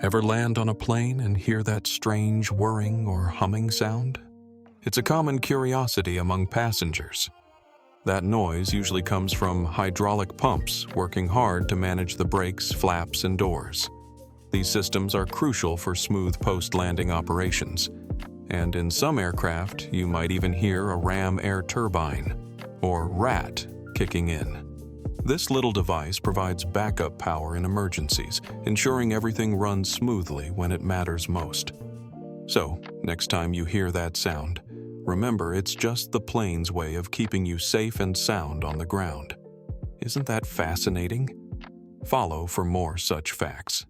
Ever land on a plane and hear that strange whirring or humming sound? It's a common curiosity among passengers. That noise usually comes from hydraulic pumps working hard to manage the brakes, flaps, and doors. These systems are crucial for smooth post-landing operations. And in some aircraft, you might even hear a Ram Air Turbine, or RAT, kicking in. This little device provides backup power in emergencies, ensuring everything runs smoothly when it matters most. So, next time you hear that sound, remember it's just the plane's way of keeping you safe and sound on the ground. Isn't that fascinating? Follow for more such facts.